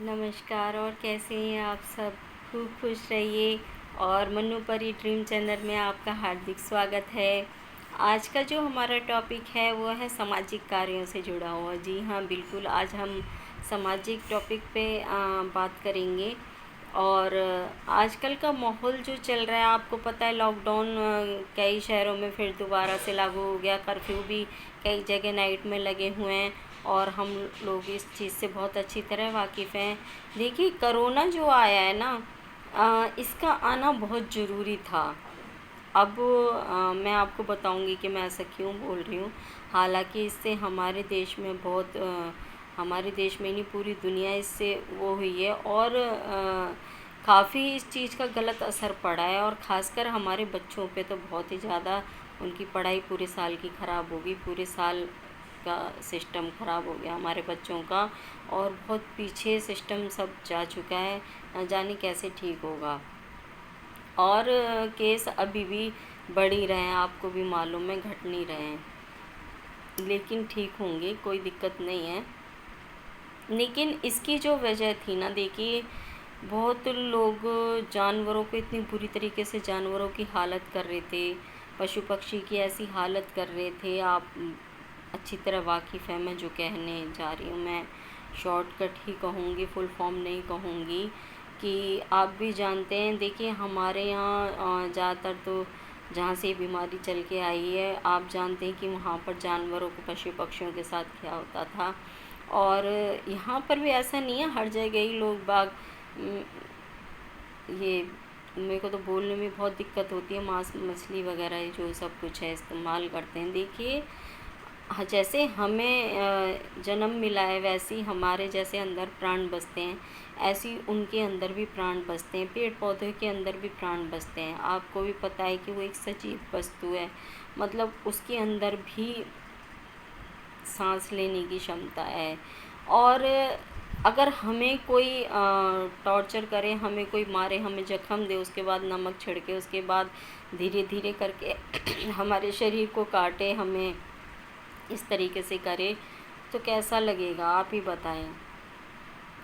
नमस्कार। और कैसे हैं आप सब? खूब खुश रहिए। और मन्नू परी ड्रीम चैनल में आपका हार्दिक स्वागत है। आज का जो हमारा टॉपिक है वो है सामाजिक कार्यों से जुड़ा हुआ। जी हाँ, बिल्कुल। आज हम सामाजिक टॉपिक पे बात करेंगे। और आजकल का माहौल जो चल रहा है, आपको पता है, लॉकडाउन कई शहरों में फिर दोबारा से लागू हो गया। कर्फ्यू भी कई जगह नाइट में लगे हुए हैं और हम लोग इस चीज़ से बहुत अच्छी तरह वाकिफ़ हैं। देखिए, कोरोना जो आया है ना, इसका आना बहुत ज़रूरी था। अब मैं आपको बताऊंगी कि मैं ऐसा क्यों बोल रही हूँ। हालांकि इससे हमारे देश में बहुत हमारे देश में नहीं, पूरी दुनिया इससे वो हुई है। और काफ़ी इस चीज़ का गलत असर पड़ा है। और ख़ासकर हमारे बच्चों पे तो बहुत ही ज़्यादा उनकी पढ़ाई पूरे साल की ख़राब होगी। पूरे साल का सिस्टम ख़राब हो गया हमारे बच्चों का। और बहुत पीछे सिस्टम सब जा चुका है, न जाने कैसे ठीक होगा। और केस अभी भी बढ़ ही रहे हैं, आपको भी मालूम है, घट नहीं रहे हैं। लेकिन ठीक होंगे, कोई दिक्कत नहीं है। लेकिन इसकी जो वजह थी ना, देखिए, बहुत लोग जानवरों को इतनी बुरी तरीके से जानवरों की हालत कर रहे थे, पशु पक्षी की ऐसी हालत कर रहे थे। आप अच्छी तरह वाकिफ़ है मैं जो कहने जा रही हूँ। मैं शॉर्टकट ही कहूँगी, फुल फॉर्म नहीं कहूँगी। कि आप भी जानते हैं, देखिए, हमारे यहाँ ज़्यादातर तो जहाँ से ये बीमारी चल के आई है, आप जानते हैं कि वहाँ पर जानवरों को, पशु पक्षियों के साथ क्या होता था। और यहाँ पर भी ऐसा नहीं है, हर जगह ही लोग बाग ये, मेरे को तो बोलने में बहुत दिक्कत होती है, मांस मछली वगैरह ये जो सब कुछ है इस्तेमाल करते हैं। देखिए, जैसे हमें जन्म मिला है, वैसे ही हमारे जैसे अंदर प्राण बसते हैं, ऐसे ही उनके अंदर भी प्राण बसते हैं। पेड़ पौधे के अंदर भी प्राण बसते हैं। आपको भी पता है कि वो एक सजीव वस्तु है, मतलब उसके अंदर भी सांस लेने की क्षमता है। और अगर हमें कोई टॉर्चर करे, हमें कोई मारे, हमें जख्म दे, उसके बाद नमक छिड़के, उसके बाद धीरे धीरे करके हमारे शरीर को काटे, हमें इस तरीके से करे, तो कैसा लगेगा? आप ही बताएं,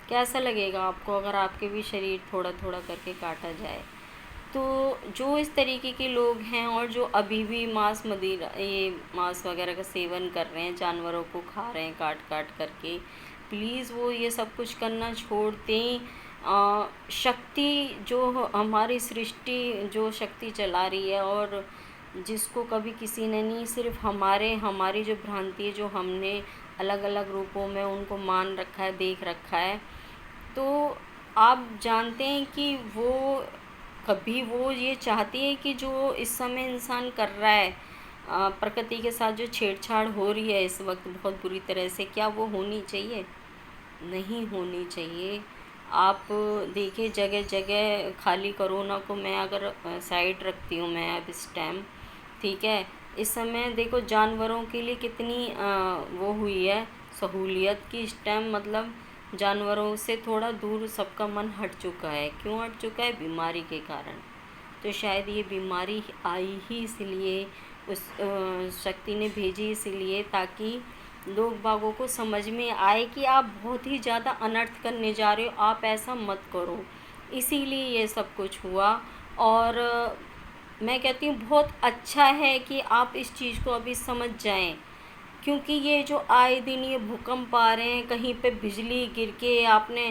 कैसा लगेगा आपको अगर आपके भी शरीर थोड़ा थोड़ा करके काटा जाए? तो जो इस तरीके के लोग हैं और जो अभी भी मांस वगैरह का सेवन कर रहे हैं, जानवरों को खा रहे हैं काट काट करके, प्लीज़ वो ये सब कुछ करना छोड़ दें। शक्ति जो हमारी सृष्टि जो शक्ति चला रही है, और जिसको कभी किसी ने नहीं, सिर्फ हमारी जो भ्रांति है, जो हमने अलग अलग रूपों में उनको मान रखा है, देख रखा है। तो आप जानते हैं कि वो ये चाहती है कि जो इस समय इंसान कर रहा है, प्रकृति के साथ जो छेड़छाड़ हो रही है इस वक्त बहुत बुरी तरह से, क्या वो होनी चाहिए? नहीं होनी चाहिए। आप देखिए, जगह जगह खाली कोरोना को मैं अगर साइड रखती हूँ मैं अब इस टाइम, ठीक है, इस समय देखो जानवरों के लिए कितनी वो हुई है सहूलियत की इस टाइम। मतलब जानवरों से थोड़ा दूर सबका मन हट चुका है। क्यों हट चुका है? बीमारी के कारण। तो शायद ये बीमारी आई ही इसलिए, उस शक्ति ने भेजी इसलिए, ताकि लोग बागों को समझ में आए कि आप बहुत ही ज़्यादा अनर्थ करने जा रहे हो, आप ऐसा मत करो। इसीलिए ये सब कुछ हुआ। और मैं कहती हूँ बहुत अच्छा है कि आप इस चीज़ को अभी समझ जाएं। क्योंकि ये जो आए दिन ये भूकंप आ रहे हैं, कहीं पे बिजली गिर के, आपने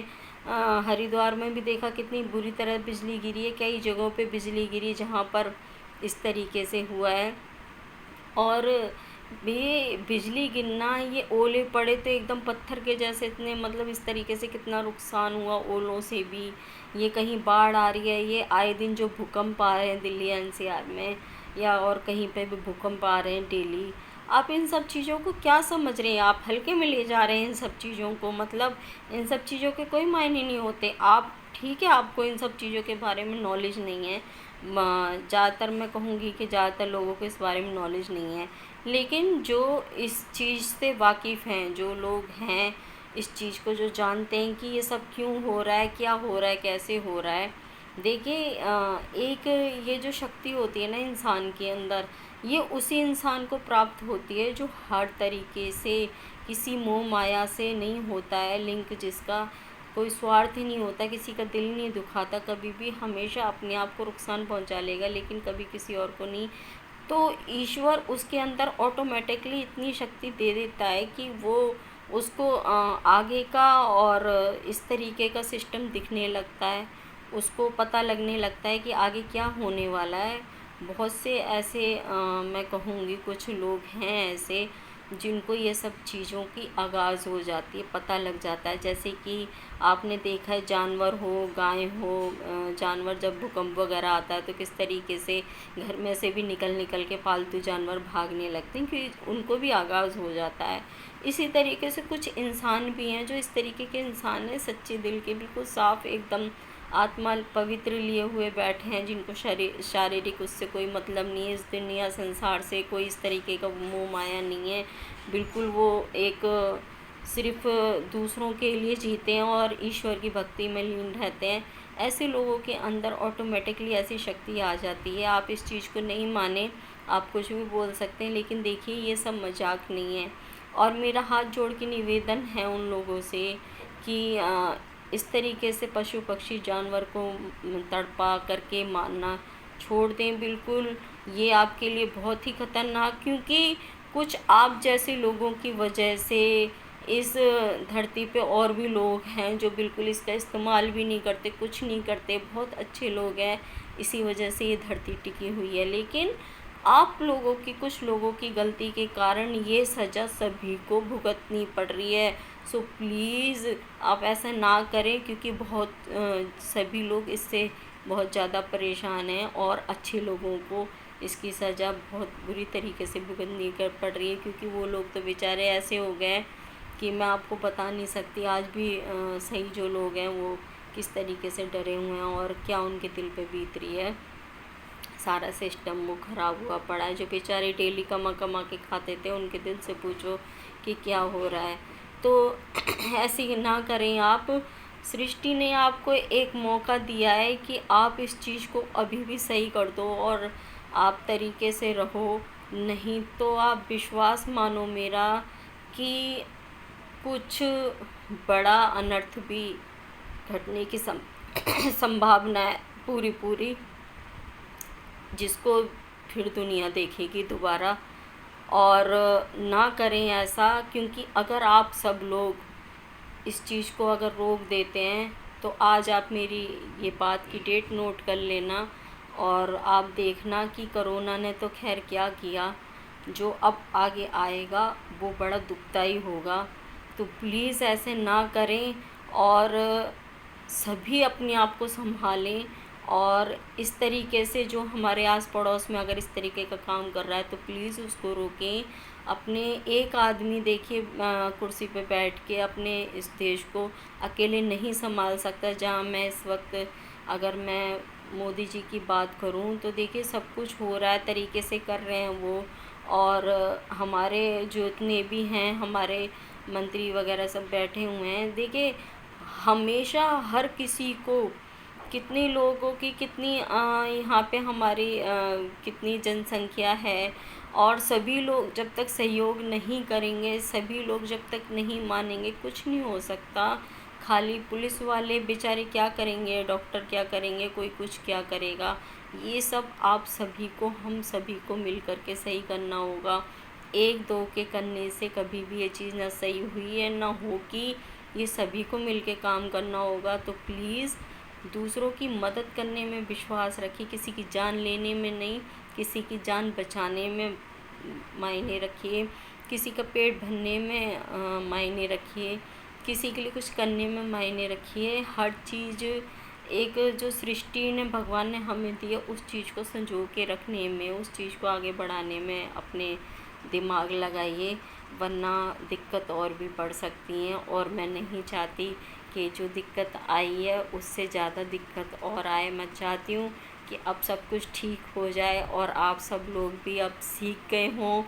हरिद्वार में भी देखा कितनी बुरी तरह बिजली गिरी है, कई जगहों पे बिजली गिरी जहाँ पर इस तरीके से हुआ है। और भी बिजली गिरना, ये ओले पड़े तो एकदम पत्थर के जैसे, इतने मतलब इस तरीके से कितना नुकसान हुआ ओलों से भी। ये कहीं बाढ़ आ रही है, ये आए दिन जो भूकंप आ रहे हैं दिल्ली एनसीआर में, या और कहीं पे भी भूकंप आ रहे हैं डेली। आप इन सब चीज़ों को क्या समझ रहे हैं? आप हल्के में ले जा रहे हैं इन सब चीज़ों को। मतलब इन सब चीज़ों के कोई मायने नहीं होते। आप ठीक है, आपको इन सब चीज़ों के बारे में नॉलेज नहीं है। ज़्यादातर मैं कहूँगी कि ज़्यादातर लोगों को इस बारे में नॉलेज नहीं है। लेकिन जो इस चीज़ से वाकिफ़ हैं, जो लोग हैं इस चीज़ को, जो जानते हैं कि ये सब क्यों हो रहा है, क्या हो रहा है, कैसे हो रहा है। देखिए, एक ये जो शक्ति होती है ना इंसान के अंदर, ये उसी इंसान को प्राप्त होती है जो हर तरीके से किसी मोह माया से नहीं होता है लिंक, जिसका कोई स्वार्थ ही नहीं होता, किसी का दिल नहीं दुखाता कभी भी, हमेशा अपने आप को नुकसान पहुंचा लेगा लेकिन कभी किसी और को नहीं। तो ईश्वर उसके अंदर ऑटोमेटिकली इतनी शक्ति दे देता है कि वो उसको आगे का और इस तरीके का सिस्टम दिखने लगता है, उसको पता लगने लगता है कि आगे क्या होने वाला है। बहुत से ऐसे मैं कहूँगी कुछ लोग हैं ऐसे जिनको ये सब चीज़ों की आगाज़ हो जाती है, पता लग जाता है। जैसे कि आपने देखा है जानवर हो, गाय हो, जानवर जब भूकंप वगैरह आता है तो किस तरीके से घर में से भी निकल निकल के पालतू जानवर भागने लगते हैं क्योंकि उनको भी आगाज़ हो जाता है। इसी तरीके से कुछ इंसान भी हैं जो इस तरीके के इंसान हैं, सच्चे दिल के, बिल्कुल साफ़ एकदम आत्मा पवित्र लिए हुए बैठे हैं, जिनको शारीरिक उससे कोई मतलब नहीं है, इस दुनिया संसार से कोई इस तरीके का मोह माया नहीं है। बिल्कुल वो एक सिर्फ दूसरों के लिए जीते हैं और ईश्वर की भक्ति में लीन रहते हैं। ऐसे लोगों के अंदर ऑटोमेटिकली ऐसी शक्ति आ जाती है। आप इस चीज़ को नहीं माने, आप कुछ भी बोल सकते हैं, लेकिन देखिए ये सब मजाक नहीं है। और मेरा हाथ जोड़ के निवेदन है उन लोगों से कि इस तरीके से पशु पक्षी जानवर को तड़पा करके मारना छोड़ दें बिल्कुल। ये आपके लिए बहुत ही खतरनाक, क्योंकि कुछ आप जैसे लोगों की वजह से इस धरती पे और भी लोग हैं जो बिल्कुल इसका इस्तेमाल भी नहीं करते, कुछ नहीं करते, बहुत अच्छे लोग हैं, इसी वजह से ये धरती टिकी हुई है। लेकिन आप लोगों की, कुछ लोगों की गलती के कारण ये सज़ा सभी को भुगतनी पड़ रही है। सो प्लीज़ आप ऐसा ना करें, क्योंकि बहुत सभी लोग इससे बहुत ज़्यादा परेशान हैं और अच्छे लोगों को इसकी सज़ा बहुत बुरी तरीके से भुगतनी कर पड़ रही है। क्योंकि वो लोग तो बेचारे ऐसे हो गए हैं कि मैं आपको बता नहीं सकती आज भी सही जो लोग हैं वो किस तरीके से डरे हुए हैं और क्या उनके दिल पे बीत रही है। सारा सिस्टम वो ख़राब हुआ पड़ा है। जो बेचारे डेली कमा कमा के खाते थे उनके दिल से पूछो कि क्या हो रहा है। तो ऐसे ना करें आप। सृष्टि ने आपको एक मौका दिया है कि आप इस चीज़ को अभी भी सही कर दो और आप तरीके से रहो, नहीं तो आप विश्वास मानो मेरा कि कुछ बड़ा अनर्थ भी घटने की संभावना है पूरी पूरी, जिसको फिर दुनिया देखेगी दोबारा। और ना करें ऐसा, क्योंकि अगर आप सब लोग इस चीज़ को अगर रोक देते हैं तो आज आप मेरी ये बात की डेट नोट कर लेना और आप देखना कि कोरोना ने तो खैर क्या किया, जो अब आगे आएगा वो बड़ा दुखदाई होगा। तो प्लीज़ ऐसे ना करें और सभी अपने आप को संभालें। और इस तरीके से जो हमारे आस पड़ोस में अगर इस तरीके का काम कर रहा है तो प्लीज़ उसको रोकें। अपने एक आदमी देखिए कुर्सी पे बैठ के अपने इस देश को अकेले नहीं संभाल सकता। जहाँ मैं इस वक्त अगर मैं मोदी जी की बात करूं तो देखिए सब कुछ हो रहा है, तरीके से कर रहे हैं वो। और हमारे जो इतने भी हैं हमारे मंत्री वगैरह सब बैठे हुए हैं, देखिए हमेशा हर किसी को, कितने लोगों की कितनी यहाँ पे हमारी कितनी जनसंख्या है, और सभी लोग जब तक सहयोग नहीं करेंगे, सभी लोग जब तक नहीं मानेंगे, कुछ नहीं हो सकता। खाली पुलिस वाले बेचारे क्या करेंगे, डॉक्टर क्या करेंगे, कोई कुछ क्या करेगा। ये सब आप सभी को, हम सभी को मिल कर के सही करना होगा। एक दो के करने से कभी भी ये चीज़ ना सही हुई है ना होगी, ये सभी को मिल के काम करना होगा। तो प्लीज़ दूसरों की मदद करने में विश्वास रखिए, किसी की जान लेने में नहीं, किसी की जान बचाने में मायने रखिए, किसी का पेट भरने में मायने रखिए, किसी के लिए कुछ करने में मायने रखिए। हर चीज़ एक जो सृष्टि ने, भगवान ने हमें दिया, उस चीज़ को संजो के रखने में, उस चीज़ को आगे बढ़ाने में अपने दिमाग लगाइए, वरना दिक्कत और भी बढ़ सकती हैं। और मैं नहीं चाहती कि जो दिक्कत आई है उससे ज़्यादा दिक्कत और आए। मैं चाहती हूँ कि अब सब कुछ ठीक हो जाए और आप सब लोग भी अब सीख गए हों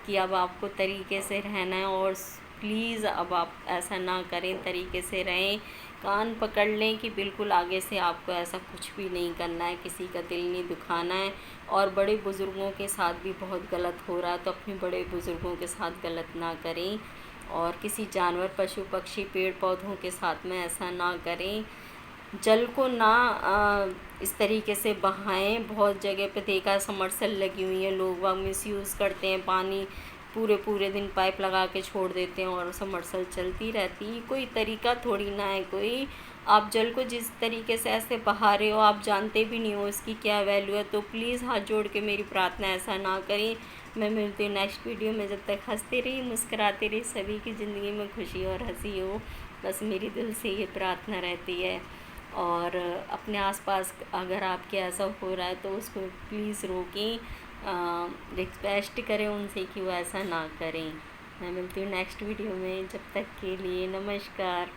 कि अब आपको तरीके से रहना है। और प्लीज़ अब आप ऐसा ना करें, तरीके से रहें, कान पकड़ लें कि बिल्कुल आगे से आपको ऐसा कुछ भी नहीं करना है, किसी का दिल नहीं दुखाना है। और बड़े बुज़ुर्गों के साथ भी बहुत गलत हो रहा है, तो अपने बड़े बुज़ुर्गों के साथ गलत ना करें। और किसी जानवर, पशु पक्षी, पेड़ पौधों के साथ में ऐसा ना करें। जल को ना इस तरीके से बहाएं। बहुत जगह पे देखा है समरसेल लगी हुई है, लोग वहाँ मिसयूज़ करते हैं पानी, पूरे पूरे दिन पाइप लगा के छोड़ देते हैं और समरसेल चलती रहती है। कोई तरीका थोड़ी ना है कोई। आप जल को जिस तरीके से ऐसे बहा रहे हो, आप जानते भी नहीं हो इसकी क्या वैल्यू है, तो प्लीज़ हाथ जोड़ के मेरी प्रार्थना ऐसा ना करें। मैं मिलती हूँ नेक्स्ट वीडियो में। जब तक हंसते रहिए, मुस्कुराते रहिए, सभी की ज़िंदगी में खुशी और हंसी हो, बस मेरी दिल से ये प्रार्थना रहती है। और अपने आसपास अगर आपके ऐसा हो रहा है तो उसको प्लीज़ रोकें, रिक्वेस्ट करें उनसे कि वो ऐसा ना करें। मैं मिलती हूँ नेक्स्ट वीडियो में। जब तक के लिए नमस्कार।